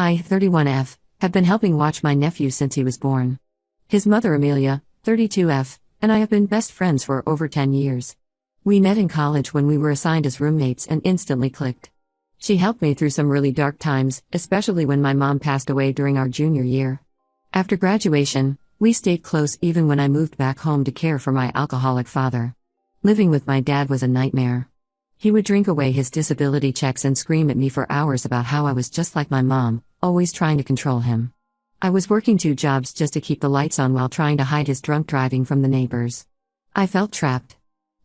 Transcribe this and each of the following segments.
I, 31F, have been helping watch my nephew since he was born. His mother Amelia, 32F, and I have been best friends for over 10 years. We met in college when we were assigned as roommates and instantly clicked. She helped me through some really dark times, especially when my mom passed away during our junior year. After graduation, we stayed close even when I moved back home to care for my alcoholic father. Living with my dad was a nightmare. He would drink away his disability checks and scream at me for hours about how I was just like my mom, always trying to control him. I was working 2 jobs just to keep the lights on while trying to hide his drunk driving from the neighbors. I felt trapped.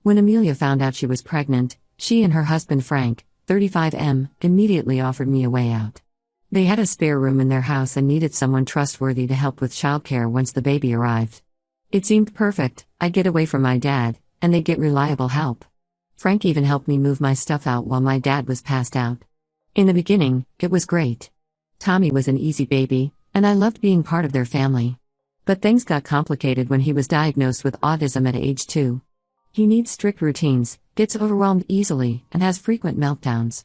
When Amelia found out she was pregnant, she and her husband Frank, 35M, immediately offered me a way out. They had a spare room in their house and needed someone trustworthy to help with childcare once the baby arrived. It seemed perfect. I'd get away from my dad, and they'd get reliable help. Frank even helped me move my stuff out while my dad was passed out. In the beginning, it was great. Tommy was an easy baby, and I loved being part of their family. But things got complicated when he was diagnosed with autism at age 2. He needs strict routines, gets overwhelmed easily, and has frequent meltdowns.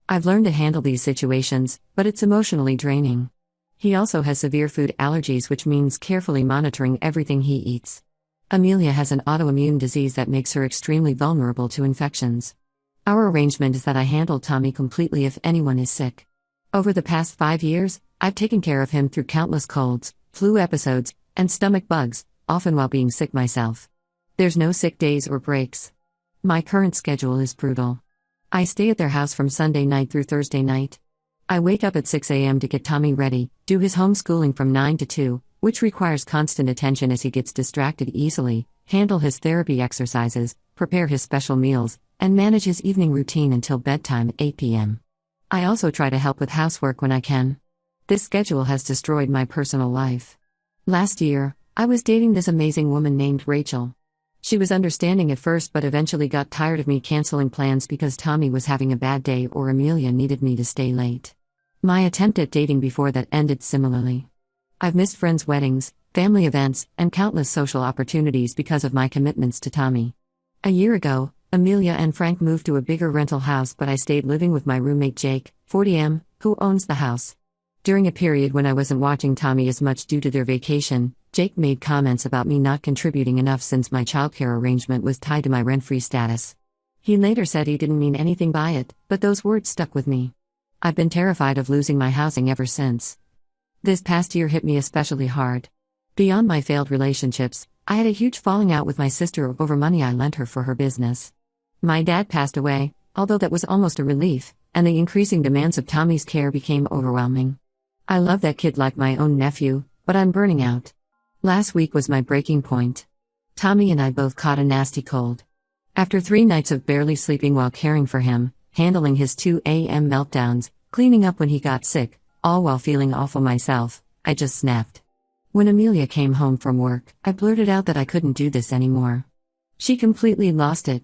I've learned to handle these situations, but it's emotionally draining. He also has severe food allergies, which means carefully monitoring everything he eats. Amelia has an autoimmune disease that makes her extremely vulnerable to infections. Our arrangement is that I handle Tommy completely if anyone is sick. Over the past 5 years, I've taken care of him through countless colds, flu episodes, and stomach bugs, often while being sick myself. There's no sick days or breaks. My current schedule is brutal. I stay at their house from Sunday night through Thursday night. I wake up at 6 a.m. to get Tommy ready, do his homeschooling from 9 to 2, which requires constant attention as he gets distracted easily, handle his therapy exercises, prepare his special meals, and manage his evening routine until bedtime at 8 p.m. I also try to help with housework when I can. This schedule has destroyed my personal life. Last year, I was dating this amazing woman named Rachel. She was understanding at first but eventually got tired of me canceling plans because Tommy was having a bad day or Amelia needed me to stay late. My attempt at dating before that ended similarly. I've missed friends' weddings, family events, and countless social opportunities because of my commitments to Tommy. A year ago, Amelia and Frank moved to a bigger rental house, but I stayed living with my roommate Jake, 40M, who owns the house. During a period when I wasn't watching Tommy as much due to their vacation, Jake made comments about me not contributing enough since my childcare arrangement was tied to my rent-free status. He later said he didn't mean anything by it, but those words stuck with me. I've been terrified of losing my housing ever since. This past year hit me especially hard. Beyond my failed relationships, I had a huge falling out with my sister over money I lent her for her business. My dad passed away, although that was almost a relief, and the increasing demands of Tommy's care became overwhelming. I love that kid like my own nephew, but I'm burning out. Last week was my breaking point. Tommy and I both caught a nasty cold. After 3 nights of barely sleeping while caring for him, handling his 2 a.m. meltdowns, cleaning up when he got sick, all while feeling awful myself, I just snapped. When Amelia came home from work, I blurted out that I couldn't do this anymore. She completely lost it.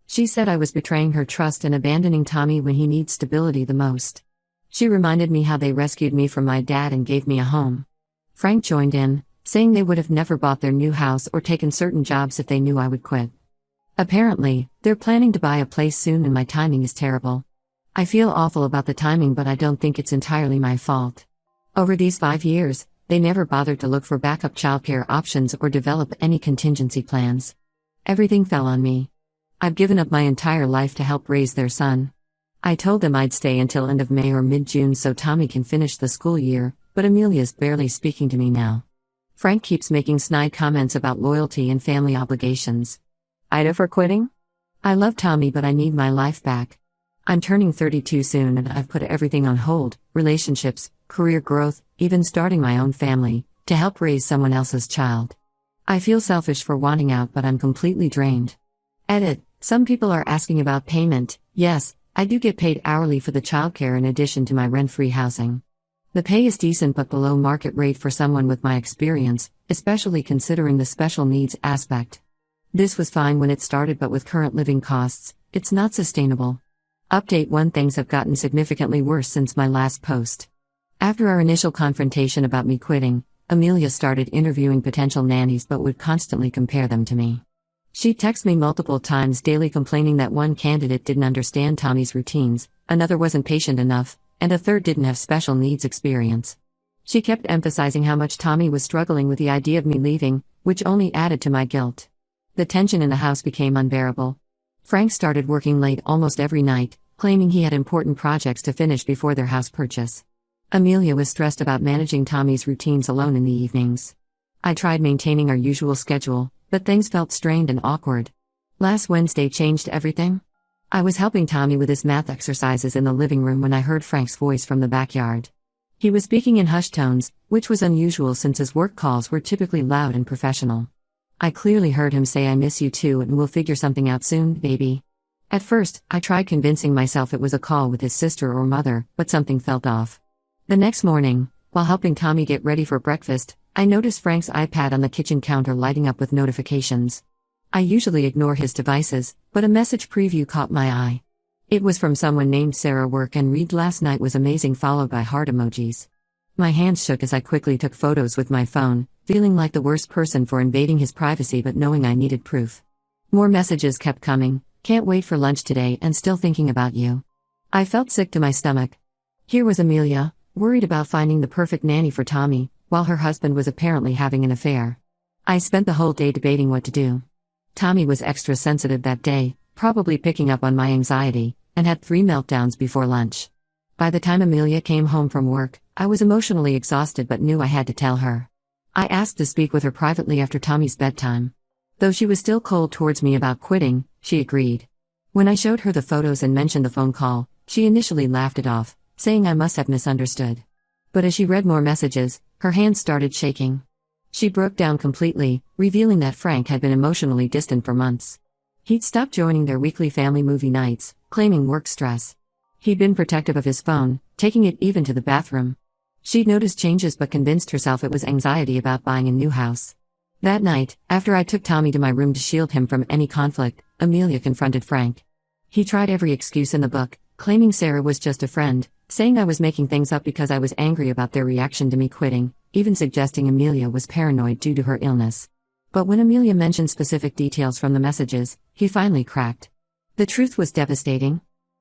She said I was betraying her trust and abandoning Tommy when he needs stability the most. She reminded me how they rescued me from my dad and gave me a home. Frank joined in, saying they would have never bought their new house or taken certain jobs if they knew I would quit. Apparently, they're planning to buy a place soon and my timing is terrible. I feel awful about the timing, but I don't think it's entirely my fault. Over these 5 years, they never bothered to look for backup childcare options or develop any contingency plans. Everything fell on me. I've given up my entire life to help raise their son. I told them I'd stay until end of May or mid-June so Tommy can finish the school year, but Amelia's barely speaking to me now. Frank keeps making snide comments about loyalty and family obligations. Ida for quitting? I love Tommy, but I need my life back. I'm turning 32 soon and I've put everything on hold, relationships, career growth, even starting my own family, to help raise someone else's child. I feel selfish for wanting out, but I'm completely drained. Edit. Some people are asking about payment. Yes, I do get paid hourly for the childcare in addition to my rent-free housing. The pay is decent but below market rate for someone with my experience, especially considering the special needs aspect. This was fine when it started, but with current living costs, it's not sustainable. Update 1: Things have gotten significantly worse since my last post. After our initial confrontation about me quitting, Amelia started interviewing potential nannies but would constantly compare them to me. She'd text me multiple times daily complaining that one candidate didn't understand Tommy's routines, another wasn't patient enough, and a third didn't have special needs experience. She kept emphasizing how much Tommy was struggling with the idea of me leaving, which only added to my guilt. The tension in the house became unbearable. Frank started working late almost every night, claiming he had important projects to finish before their house purchase. Amelia was stressed about managing Tommy's routines alone in the evenings. I tried maintaining our usual schedule, but things felt strained and awkward. Last Wednesday changed everything. I was helping Tommy with his math exercises in the living room when I heard Frank's voice from the backyard. He was speaking in hushed tones, which was unusual since his work calls were typically loud and professional. I clearly heard him say, "I miss you too and we'll figure something out soon, baby." At first, I tried convincing myself it was a call with his sister or mother, but something felt off. The next morning, while helping Tommy get ready for breakfast, I noticed Frank's iPad on the kitchen counter lighting up with notifications. I usually ignore his devices, but a message preview caught my eye. It was from someone named Sarah. Work and read last night was amazing, followed by heart emojis. My hands shook as I quickly took photos with my phone, feeling like the worst person for invading his privacy but knowing I needed proof. More messages kept coming. "Can't wait for lunch today and still thinking about you." I felt sick to my stomach. Here was Amelia, worried about finding the perfect nanny for Tommy, while her husband was apparently having an affair. I spent the whole day debating what to do. Tommy was extra sensitive that day, probably picking up on my anxiety, and had 3 meltdowns before lunch. By the time Amelia came home from work, I was emotionally exhausted but knew I had to tell her. I asked to speak with her privately after Tommy's bedtime. Though she was still cold towards me about quitting, she agreed. When I showed her the photos and mentioned the phone call, she initially laughed it off, saying I must have misunderstood. But as she read more messages, her hands started shaking. She broke down completely, revealing that Frank had been emotionally distant for months. He'd stopped joining their weekly family movie nights, claiming work stress. He'd been protective of his phone, taking it even to the bathroom. She'd noticed changes but convinced herself it was anxiety about buying a new house. That night, after I took Tommy to my room to shield him from any conflict, Amelia confronted Frank. He tried every excuse in the book, claiming Sarah was just a friend, saying I was making things up because I was angry about their reaction to me quitting, even suggesting Amelia was paranoid due to her illness. But when Amelia mentioned specific details from the messages, he finally cracked. The truth was devastating.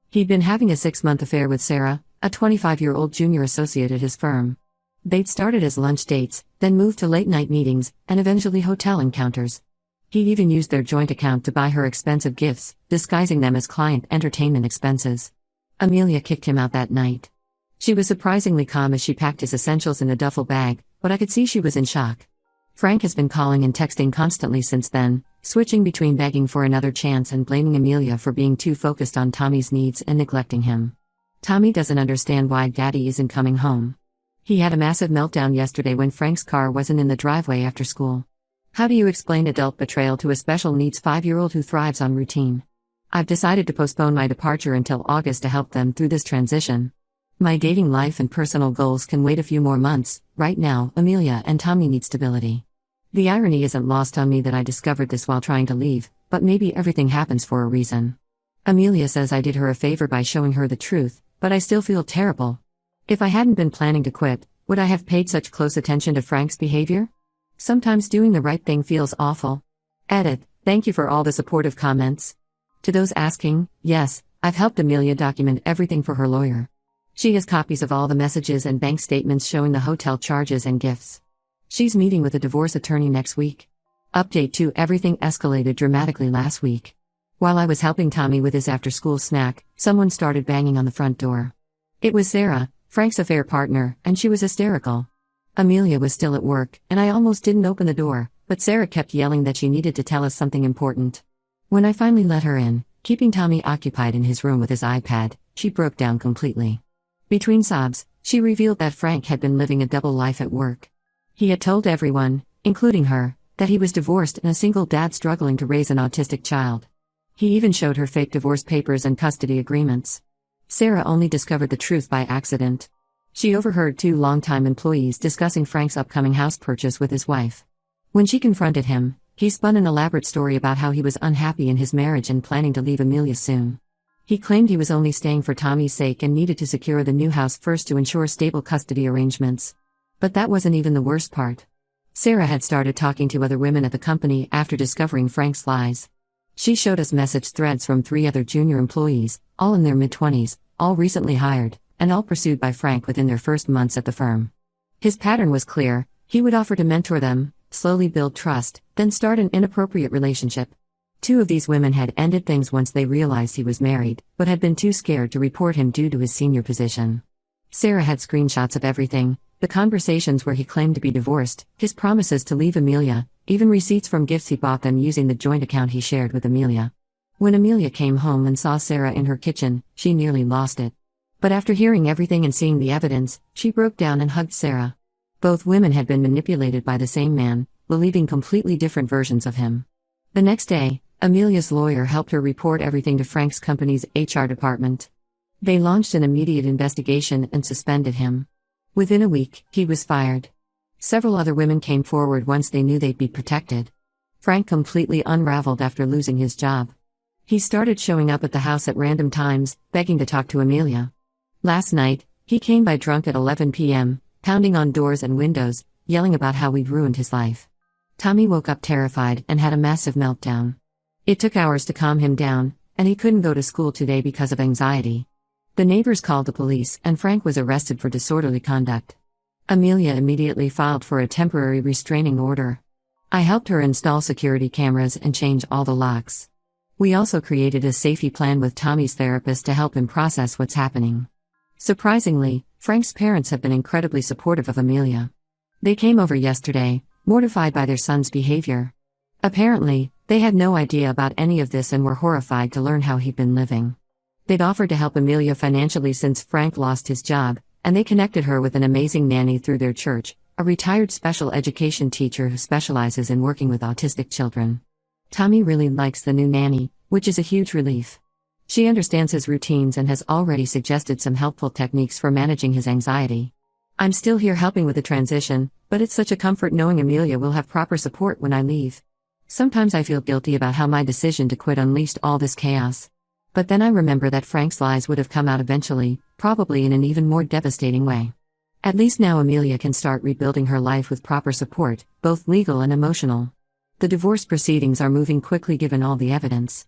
He'd been having a 6-month affair with Sarah, a 25-year-old junior associate at his firm. They'd started as lunch dates, then moved to late-night meetings, and eventually hotel encounters. He'd even used their joint account to buy her expensive gifts, disguising them as client entertainment expenses. Amelia kicked him out that night. She was surprisingly calm as she packed his essentials in a duffel bag, but I could see she was in shock. Frank has been calling and texting constantly since then, switching between begging for another chance and blaming Amelia for being too focused on Tommy's needs and neglecting him. Tommy doesn't understand why Daddy isn't coming home. He had a massive meltdown yesterday when Frank's car wasn't in the driveway after school. How do you explain adult betrayal to a special needs 5-year-old who thrives on routine? I've decided to postpone my departure until August to help them through this transition. My dating life and personal goals can wait a few more months. Right now, Amelia and Tommy need stability. The irony isn't lost on me that I discovered this while trying to leave, but maybe everything happens for a reason. Amelia says I did her a favor by showing her the truth, but I still feel terrible. If I hadn't been planning to quit, would I have paid such close attention to Frank's behavior? Sometimes doing the right thing feels awful. Edit. Thank you for all the supportive comments. To those asking, yes, I've helped Amelia document everything for her lawyer. She has copies of all the messages and bank statements showing the hotel charges and gifts. She's meeting with a divorce attorney next week. Update 2: everything escalated dramatically last week. While I was helping Tommy with his after-school snack, someone started banging on the front door. It was Sarah, Frank's affair partner, and she was hysterical. Amelia was still at work, and I almost didn't open the door, but Sarah kept yelling that she needed to tell us something important. When I finally let her in, keeping Tommy occupied in his room with his iPad, she broke down completely. Between sobs, she revealed that Frank had been living a double life at work. He had told everyone, including her, that he was divorced and a single dad struggling to raise an autistic child. He even showed her fake divorce papers and custody agreements. Sarah only discovered the truth by accident. She overheard 2 longtime employees discussing Frank's upcoming house purchase with his wife. When she confronted him, he spun an elaborate story about how he was unhappy in his marriage and planning to leave Amelia soon. He claimed he was only staying for Tommy's sake and needed to secure the new house first to ensure stable custody arrangements. But that wasn't even the worst part. Sarah had started talking to other women at the company after discovering Frank's lies. She showed us message threads from 3 other junior employees, all in their mid-20s, all recently hired, and all pursued by Frank within their first months at the firm. His pattern was clear: he would offer to mentor them, slowly build trust, then start an inappropriate relationship. 2 of these women had ended things once they realized he was married, but had been too scared to report him due to his senior position. Sarah had screenshots of everything: the conversations where he claimed to be divorced, his promises to leave Amelia, even receipts from gifts he bought them using the joint account he shared with Amelia. When Amelia came home and saw Sarah in her kitchen, she nearly lost it. But after hearing everything and seeing the evidence, she broke down and hugged Sarah. Both women had been manipulated by the same man, believing completely different versions of him. The next day, Amelia's lawyer helped her report everything to Frank's company's HR department. They launched an immediate investigation and suspended him. Within a week, he was fired. Several other women came forward once they knew they'd be protected. Frank completely unraveled after losing his job. He started showing up at the house at random times, begging to talk to Amelia. Last night, he came by drunk at 11 p.m., pounding on doors and windows, yelling about how we'd ruined his life. Tommy woke up terrified and had a massive meltdown. It took hours to calm him down, and he couldn't go to school today because of anxiety. The neighbors called the police, and Frank was arrested for disorderly conduct. Amelia immediately filed for a temporary restraining order. I helped her install security cameras and change all the locks. We also created a safety plan with Tommy's therapist to help him process what's happening. Surprisingly, Frank's parents have been incredibly supportive of Amelia. They came over yesterday, mortified by their son's behavior. Apparently, they had no idea about any of this and were horrified to learn how he'd been living. They'd offered to help Amelia financially since Frank lost his job, and they connected her with an amazing nanny through their church, a retired special education teacher who specializes in working with autistic children. Tommy really likes the new nanny, which is a huge relief. She understands his routines and has already suggested some helpful techniques for managing his anxiety. I'm still here helping with the transition, but it's such a comfort knowing Amelia will have proper support when I leave. Sometimes I feel guilty about how my decision to quit unleashed all this chaos. But then I remember that Frank's lies would have come out eventually, probably in an even more devastating way. At least now Amelia can start rebuilding her life with proper support, both legal and emotional. The divorce proceedings are moving quickly given all the evidence.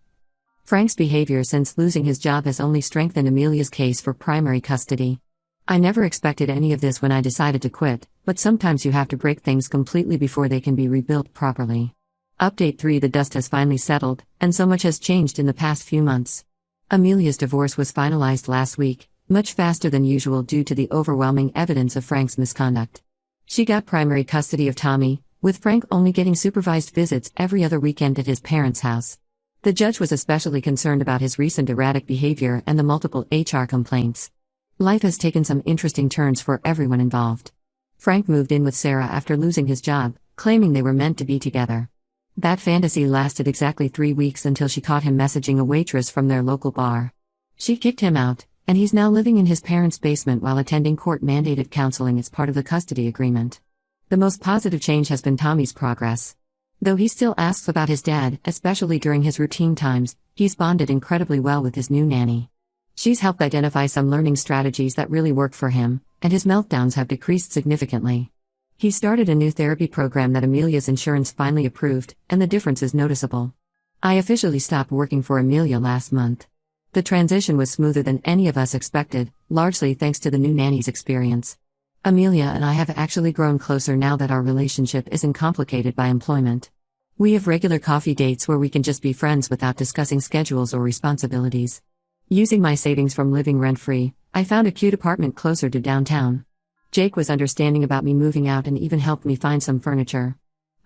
Frank's behavior since losing his job has only strengthened Amelia's case for primary custody. I never expected any of this when I decided to quit, but sometimes you have to break things completely before they can be rebuilt properly. Update 3: The dust has finally settled, and so much has changed in the past few months. Amelia's divorce was finalized last week, much faster than usual due to the overwhelming evidence of Frank's misconduct. She got primary custody of Tommy, with Frank only getting supervised visits every other weekend at his parents' house. The judge was especially concerned about his recent erratic behavior and the multiple HR complaints. Life has taken some interesting turns for everyone involved. Frank moved in with Sarah after losing his job, claiming they were meant to be together. That fantasy lasted exactly 3 weeks until she caught him messaging a waitress from their local bar. She kicked him out, and he's now living in his parents' basement while attending court-mandated counseling as part of the custody agreement. The most positive change has been Tommy's progress. Though he still asks about his dad, especially during his routine times, he's bonded incredibly well with his new nanny. She's helped identify some learning strategies that really work for him, and his meltdowns have decreased significantly. He started a new therapy program that Amelia's insurance finally approved, and the difference is noticeable. I officially stopped working for Amelia last month. The transition was smoother than any of us expected, largely thanks to the new nanny's experience. Amelia and I have actually grown closer now that our relationship isn't complicated by employment. We have regular coffee dates where we can just be friends without discussing schedules or responsibilities. Using my savings from living rent-free, I found a cute apartment closer to downtown. Jake was understanding about me moving out and even helped me find some furniture.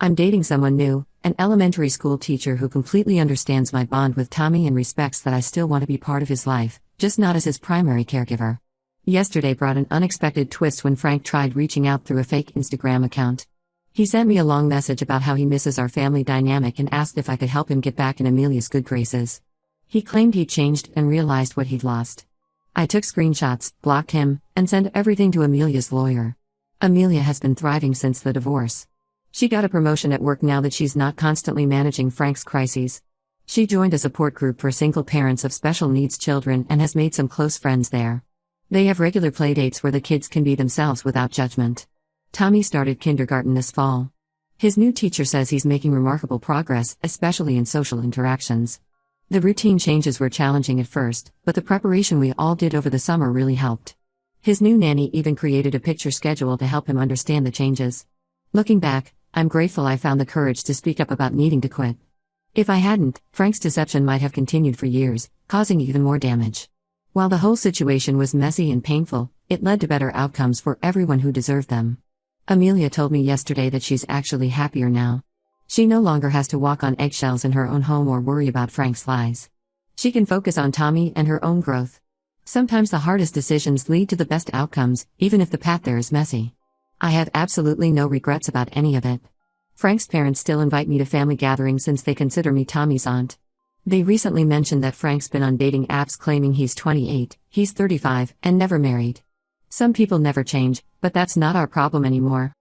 I'm dating someone new, an elementary school teacher who completely understands my bond with Tommy and respects that I still want to be part of his life, just not as his primary caregiver. Yesterday brought an unexpected twist when Frank tried reaching out through a fake Instagram account. He sent me a long message about how he misses our family dynamic and asked if I could help him get back in Amelia's good graces. He claimed he'd changed and realized what he'd lost. I took screenshots, blocked him, and sent everything to Amelia's lawyer. Amelia has been thriving since the divorce. She got a promotion at work now that she's not constantly managing Frank's crises. She joined a support group for single parents of special needs children and has made some close friends there. They have regular playdates where the kids can be themselves without judgment. Tommy started kindergarten this fall. His new teacher says he's making remarkable progress, especially in social interactions. The routine changes were challenging at first, but the preparation we all did over the summer really helped. His new nanny even created a picture schedule to help him understand the changes. Looking back, I'm grateful I found the courage to speak up about needing to quit. If I hadn't, Frank's deception might have continued for years, causing even more damage. While the whole situation was messy and painful, it led to better outcomes for everyone who deserved them. Amelia told me yesterday that she's actually happier now. She no longer has to walk on eggshells in her own home or worry about Frank's lies. She can focus on Tommy and her own growth. Sometimes the hardest decisions lead to the best outcomes, even if the path there is messy. I have absolutely no regrets about any of it. Frank's parents still invite me to family gatherings since they consider me Tommy's aunt. They recently mentioned that Frank's been on dating apps claiming he's 28, he's 35, and never married. Some people never change, but that's not our problem anymore.